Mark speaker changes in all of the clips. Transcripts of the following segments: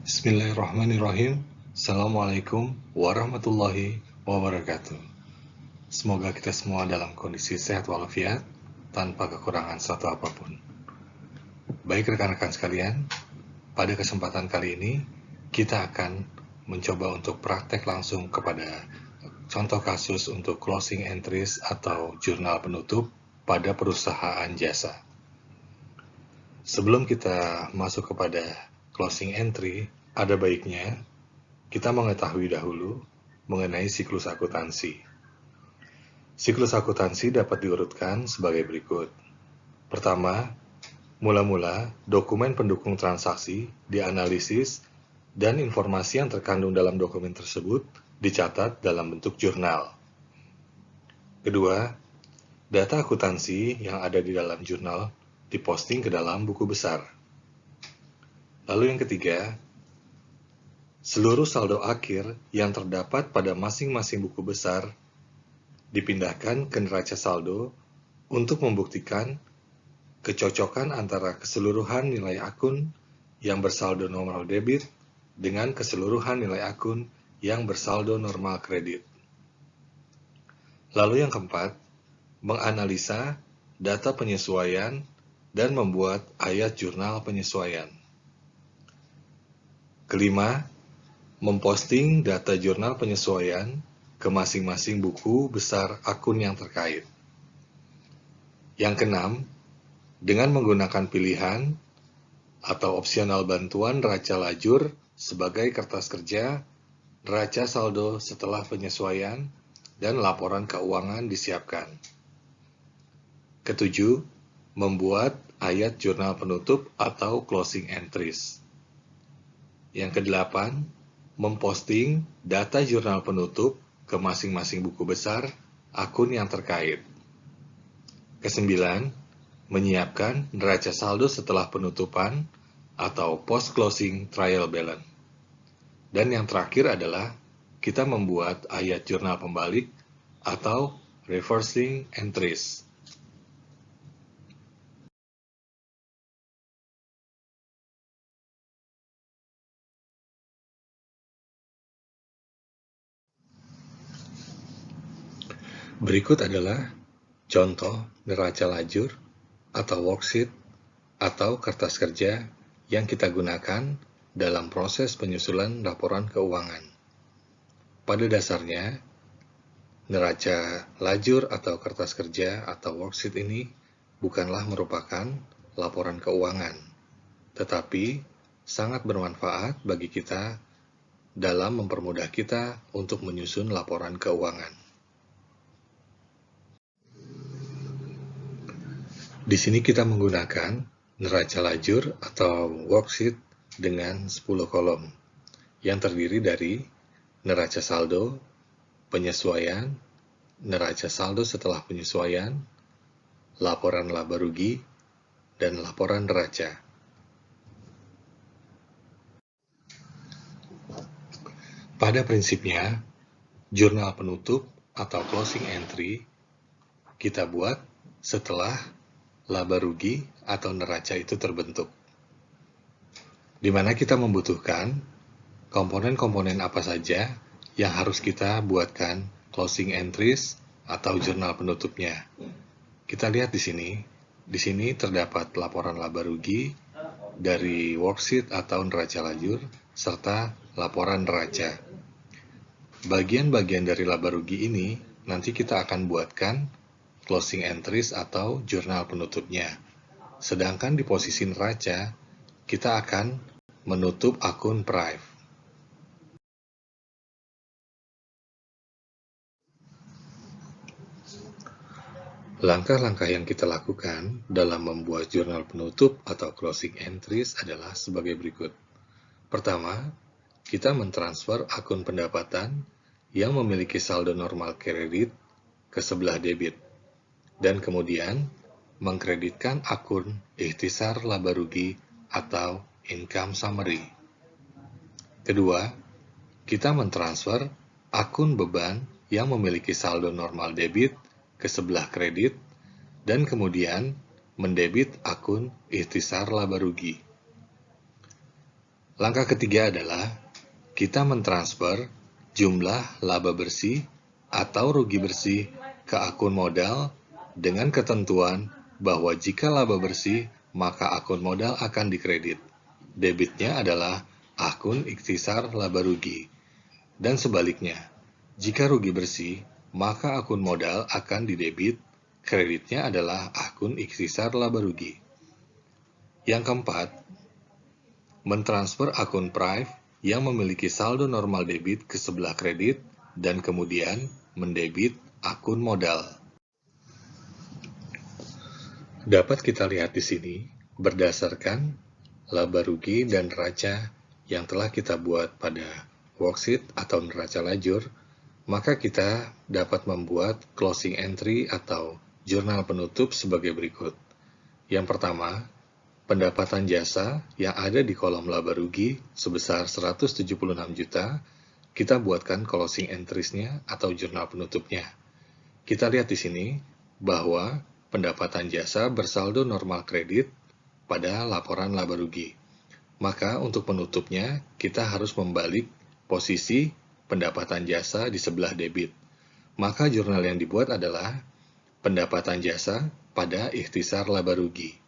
Speaker 1: Bismillahirrahmanirrahim. Assalamualaikum warahmatullahi wabarakatuh. Semoga kita semua dalam kondisi sehat walafiat, tanpa kekurangan satu apapun. Baik rekan-rekan sekalian, pada kesempatan kali ini, kita akan mencoba untuk praktek langsung kepada contoh kasus untuk closing entries atau jurnal penutup pada perusahaan jasa. Sebelum kita masuk kepada closing entry, ada baiknya kita mengetahui dahulu mengenai siklus akuntansi. Siklus akuntansi dapat diurutkan sebagai berikut. Pertama, mula-mula dokumen pendukung transaksi dianalisis dan informasi yang terkandung dalam dokumen tersebut dicatat dalam bentuk jurnal. Kedua, data akuntansi yang ada di dalam jurnal diposting ke dalam buku besar. Lalu yang ketiga, seluruh saldo akhir yang terdapat pada masing-masing buku besar dipindahkan ke neraca saldo untuk membuktikan kecocokan antara keseluruhan nilai akun yang bersaldo normal debit dengan keseluruhan nilai akun yang bersaldo normal kredit. Lalu yang keempat, menganalisa data penyesuaian dan membuat ayat jurnal penyesuaian. Kelima, memposting data jurnal penyesuaian ke masing-masing buku besar akun yang terkait. Yang keenam, dengan menggunakan pilihan atau opsional bantuan neraca lajur sebagai kertas kerja, neraca saldo setelah penyesuaian, dan laporan keuangan disiapkan. Ketujuh, membuat ayat jurnal penutup atau closing entries. Yang kedelapan, memposting data jurnal penutup ke masing-masing buku besar akun yang terkait. Kesembilan, menyiapkan neraca saldo setelah penutupan atau post-closing trial balance. Dan yang terakhir adalah kita membuat ayat jurnal pembalik atau reversing entries. Berikut adalah contoh neraca lajur atau worksheet atau kertas kerja yang kita gunakan dalam proses penyusunan laporan keuangan. Pada dasarnya, neraca lajur atau kertas kerja atau worksheet ini bukanlah merupakan laporan keuangan, tetapi sangat bermanfaat bagi kita dalam mempermudah kita untuk menyusun laporan keuangan. Di sini kita menggunakan neraca lajur atau worksheet dengan 10 kolom yang terdiri dari neraca saldo, penyesuaian, neraca saldo setelah penyesuaian, laporan laba rugi, dan laporan neraca. Pada prinsipnya, jurnal penutup atau closing entry kita buat setelah laba rugi atau neraca itu terbentuk, di mana kita membutuhkan komponen-komponen apa saja yang harus kita buatkan closing entries atau jurnal penutupnya. Kita lihat di sini. Di sini terdapat laporan laba rugi dari worksheet atau neraca lajur serta laporan neraca. Bagian-bagian dari laba rugi ini nanti kita akan buatkan closing entries atau jurnal penutupnya. Sedangkan di posisi neraca, kita akan menutup akun Prive. Langkah-langkah yang kita lakukan dalam membuat jurnal penutup atau closing entries adalah sebagai berikut. Pertama, kita mentransfer akun pendapatan yang memiliki saldo normal kredit ke sebelah debit, dan kemudian mengkreditkan akun ikhtisar laba rugi atau income summary. Kedua, kita mentransfer akun beban yang memiliki saldo normal debit ke sebelah kredit, dan kemudian mendebit akun ikhtisar laba rugi. Langkah ketiga adalah kita mentransfer jumlah laba bersih atau rugi bersih ke akun modal dengan ketentuan bahwa jika laba bersih, maka akun modal akan dikredit. Debitnya adalah akun ikhtisar laba rugi. Dan sebaliknya, jika rugi bersih, maka akun modal akan didebit, kreditnya adalah akun ikhtisar laba rugi. Yang keempat, mentransfer akun Prive yang memiliki saldo normal debit ke sebelah kredit dan kemudian mendebit akun modal. Dapat kita lihat di sini, berdasarkan laba rugi dan neraca yang telah kita buat pada worksheet atau neraca lajur, maka kita dapat membuat closing entry atau jurnal penutup sebagai berikut. Yang pertama, pendapatan jasa yang ada di kolom laba rugi sebesar 176 juta, kita buatkan closing entries-nya atau jurnal penutupnya. Kita lihat di sini bahwa pendapatan jasa bersaldo normal kredit pada laporan laba rugi. Maka untuk penutupnya, kita harus membalik posisi pendapatan jasa di sebelah debit. Maka jurnal yang dibuat adalah pendapatan jasa pada ikhtisar laba rugi.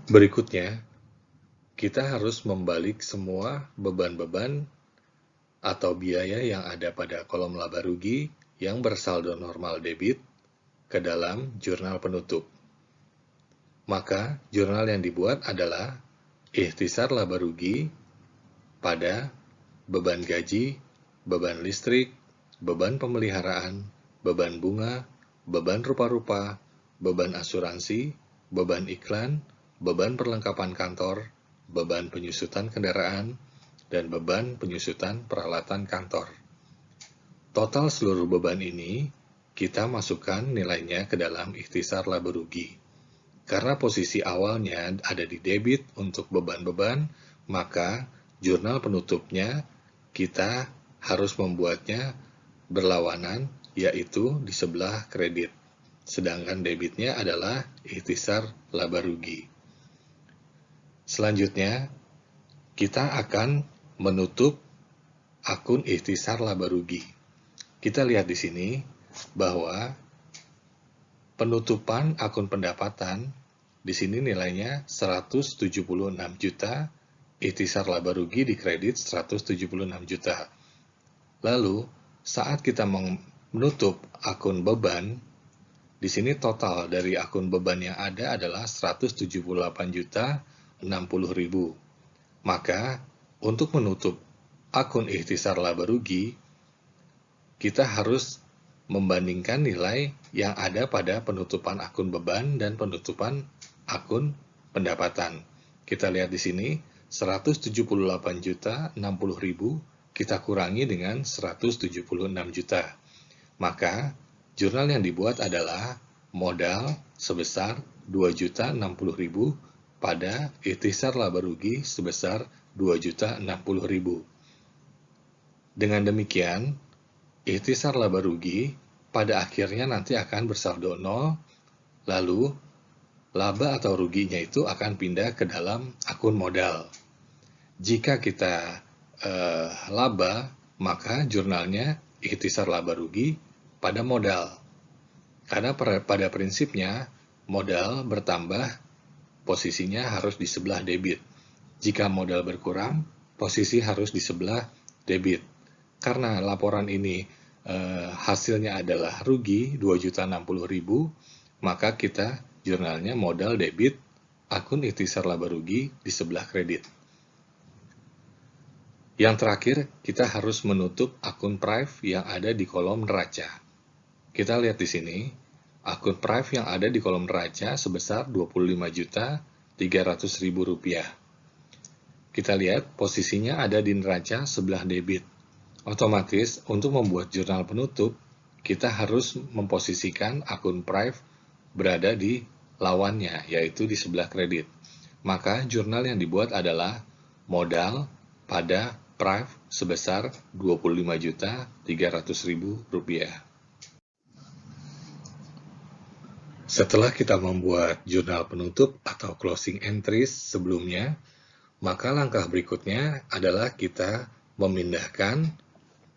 Speaker 1: Berikutnya, kita harus membalik semua beban-beban atau biaya yang ada pada kolom laba rugi yang bersaldo normal debit ke dalam jurnal penutup. Maka, jurnal yang dibuat adalah ikhtisar laba rugi pada beban gaji, beban listrik, beban pemeliharaan, beban bunga, beban rupa-rupa, beban asuransi, beban iklan, beban perlengkapan kantor, beban penyusutan kendaraan, dan beban penyusutan peralatan kantor. Total seluruh beban ini, kita masukkan nilainya ke dalam ikhtisar laba rugi. Karena posisi awalnya ada di debit untuk beban-beban, maka jurnal penutupnya kita harus membuatnya berlawanan, yaitu di sebelah kredit. Sedangkan debitnya adalah ikhtisar laba rugi. Selanjutnya, kita akan menutup akun ikhtisar laba rugi. Kita lihat di sini bahwa penutupan akun pendapatan di sini nilainya 176 juta, ikhtisar laba rugi dikredit 176 juta. Lalu, saat kita menutup akun beban, di sini total dari akun beban yang ada adalah 178 juta 60.000. Maka, untuk menutup akun ikhtisar laba rugi, kita harus membandingkan nilai yang ada pada penutupan akun beban dan penutupan akun pendapatan. Kita lihat di sini, 178 juta 60.000 kita kurangi dengan 176 juta. Maka, jurnal yang dibuat adalah modal sebesar 2.060.000 pada ikhtisar laba rugi sebesar 2.060.000. Dengan demikian, ikhtisar laba rugi pada akhirnya nanti akan bersaldo 0, lalu laba atau ruginya itu akan pindah ke dalam akun modal. Jika kita laba, maka jurnalnya ikhtisar laba rugi pada modal. Karena pada prinsipnya, modal bertambah, posisinya harus di sebelah debit. Jika modal berkurang, posisi harus di sebelah debit. Karena laporan ini hasilnya adalah rugi 2.060.000, maka kita jurnalnya modal debit, akun ikhtisar laba rugi di sebelah kredit. Yang terakhir, kita harus menutup akun Prive yang ada di kolom neraca. Kita lihat di sini, akun Prive yang ada di kolom neraca sebesar Rp25.300.000. Kita lihat posisinya ada di neraca sebelah debit. Otomatis, untuk membuat jurnal penutup, kita harus memposisikan akun Prive berada di lawannya, yaitu di sebelah kredit. Maka, jurnal yang dibuat adalah modal pada Prive sebesar Rp25.300.000. Setelah kita membuat jurnal penutup atau closing entries sebelumnya, maka langkah berikutnya adalah kita memindahkan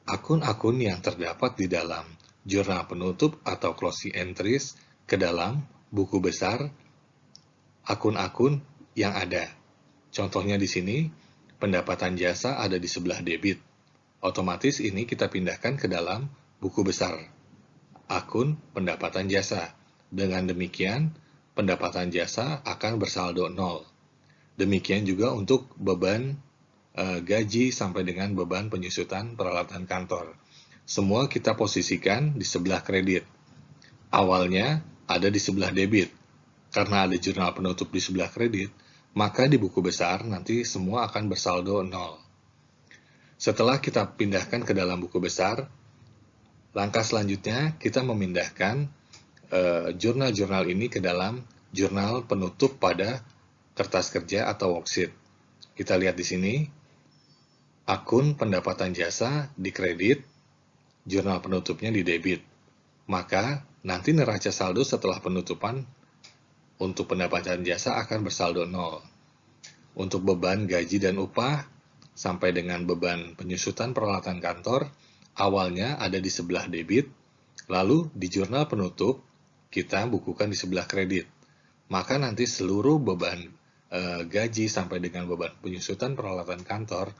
Speaker 1: akun-akun yang terdapat di dalam jurnal penutup atau closing entries ke dalam buku besar akun-akun yang ada. Contohnya di sini, pendapatan jasa ada di sebelah debit. Otomatis ini kita pindahkan ke dalam buku besar akun pendapatan jasa. Dengan demikian, pendapatan jasa akan bersaldo 0. Demikian juga untuk beban gaji sampai dengan beban penyusutan peralatan kantor. Semua kita posisikan di sebelah kredit. Awalnya ada di sebelah debit. Karena ada jurnal penutup di sebelah kredit, maka di buku besar nanti semua akan bersaldo 0. Setelah kita pindahkan ke dalam buku besar, langkah selanjutnya kita memindahkan jurnal-jurnal ini ke dalam jurnal penutup pada kertas kerja atau worksheet. Kita lihat di sini, akun pendapatan jasa di kredit, jurnal penutupnya di debit. Maka nanti neraca saldo setelah penutupan untuk pendapatan jasa akan bersaldo 0. Untuk beban gaji dan upah sampai dengan beban penyusutan peralatan kantor, awalnya ada di sebelah debit, lalu di jurnal penutup kita bukukan di sebelah kredit. Maka nanti seluruh beban gaji sampai dengan beban penyusutan peralatan kantor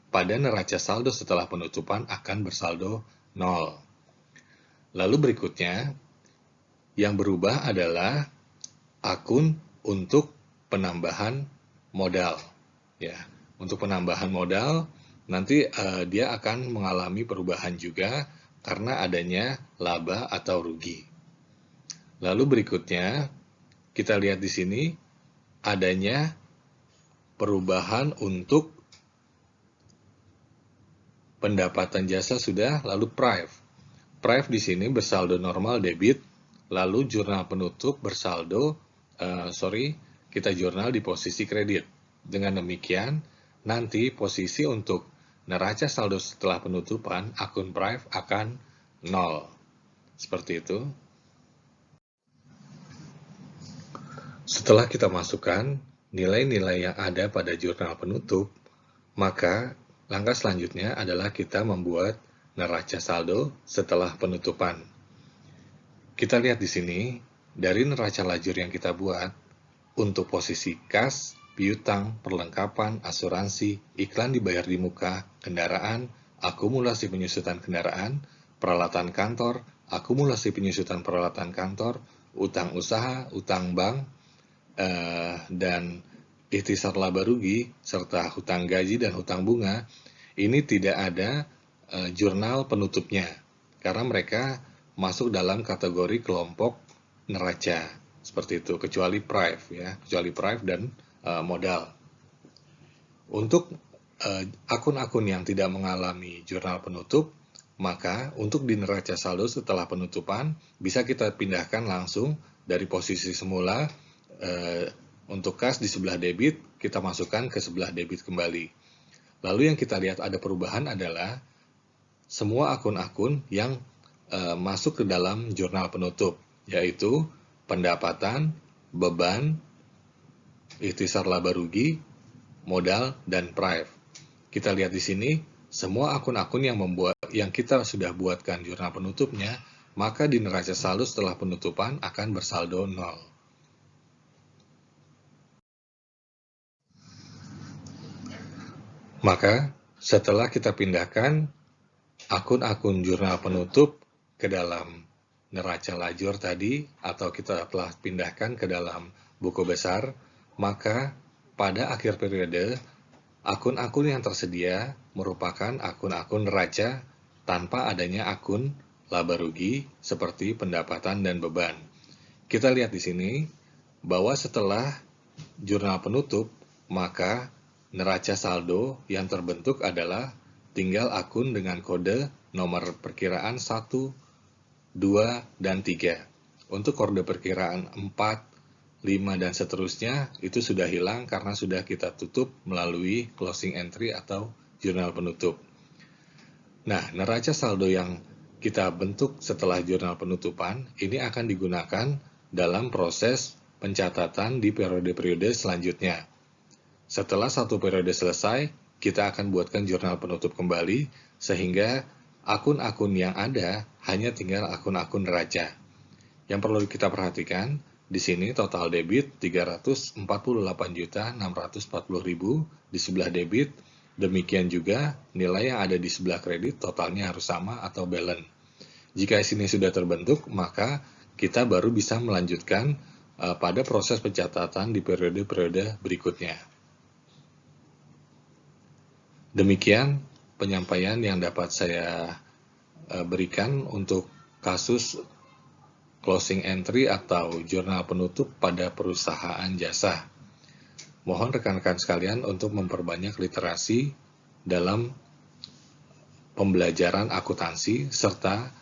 Speaker 1: pada neraca saldo setelah penutupan akan bersaldo 0. Lalu berikutnya, yang berubah adalah akun untuk penambahan modal. Ya, untuk penambahan modal, nanti dia akan mengalami perubahan juga karena adanya laba atau rugi. Lalu berikutnya, kita lihat di sini adanya perubahan untuk pendapatan jasa sudah, lalu prive. Prive di sini bersaldo normal debit, lalu jurnal penutup bersaldo, kita jurnal di posisi kredit. Dengan demikian, nanti posisi untuk neraca saldo setelah penutupan akun prive akan 0. Seperti itu. Setelah kita masukkan nilai-nilai yang ada pada jurnal penutup, maka langkah selanjutnya adalah kita membuat neraca saldo setelah penutupan. Kita lihat di sini, dari neraca lajur yang kita buat, untuk posisi kas, piutang, perlengkapan, asuransi, iklan dibayar di muka, kendaraan, akumulasi penyusutan kendaraan, peralatan kantor, akumulasi penyusutan peralatan kantor, utang usaha, utang bank, dan ikhtisar laba rugi, serta hutang gaji dan hutang bunga, ini tidak ada jurnal penutupnya, karena mereka masuk dalam kategori kelompok neraca, seperti itu, kecuali prive, ya, kecuali prive dan modal. Untuk akun-akun yang tidak mengalami jurnal penutup, maka untuk di neraca saldo setelah penutupan, bisa kita pindahkan langsung dari posisi semula. Untuk kas di sebelah debit, kita masukkan ke sebelah debit kembali. Lalu yang kita lihat ada perubahan adalah semua akun-akun yang masuk ke dalam jurnal penutup, yaitu pendapatan, beban, ikhtisar laba rugi, modal, dan prive. Kita lihat di sini, semua akun-akun yang kita sudah buatkan jurnal penutupnya, maka di neraca saldo setelah penutupan akan bersaldo 0. Maka, setelah kita pindahkan akun-akun jurnal penutup ke dalam neraca lajur tadi, atau kita telah pindahkan ke dalam buku besar, maka pada akhir periode, akun-akun yang tersedia merupakan akun-akun neraca tanpa adanya akun laba rugi seperti pendapatan dan beban. Kita lihat di sini bahwa setelah jurnal penutup, maka neraca saldo yang terbentuk adalah tinggal akun dengan kode nomor perkiraan 1, 2, dan 3. Untuk kode perkiraan 4, 5, dan seterusnya itu sudah hilang karena sudah kita tutup melalui closing entry atau jurnal penutup. Nah, neraca saldo yang kita bentuk setelah jurnal penutupan ini akan digunakan dalam proses pencatatan di periode-periode selanjutnya. Setelah satu periode selesai, kita akan buatkan jurnal penutup kembali, sehingga akun-akun yang ada hanya tinggal akun-akun neraca. Yang perlu kita perhatikan, di sini total debit 348.640.000 di sebelah debit, demikian juga nilai yang ada di sebelah kredit totalnya harus sama atau balance. Jika sini sudah terbentuk, maka kita baru bisa melanjutkan pada proses pencatatan di periode-periode berikutnya. Demikian penyampaian yang dapat saya berikan untuk kasus closing entry atau jurnal penutup pada perusahaan jasa. Mohon rekan-rekan sekalian untuk memperbanyak literasi dalam pembelajaran akuntansi serta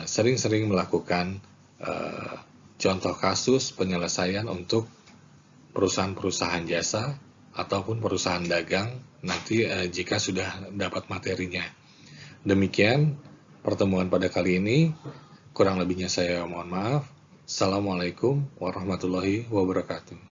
Speaker 1: sering-sering melakukan contoh kasus penyelesaian untuk perusahaan-perusahaan jasa ataupun perusahaan dagang nanti jika sudah dapat materinya. Demikian pertemuan pada kali ini. Kurang lebihnya saya mohon maaf. Assalamualaikum warahmatullahi wabarakatuh.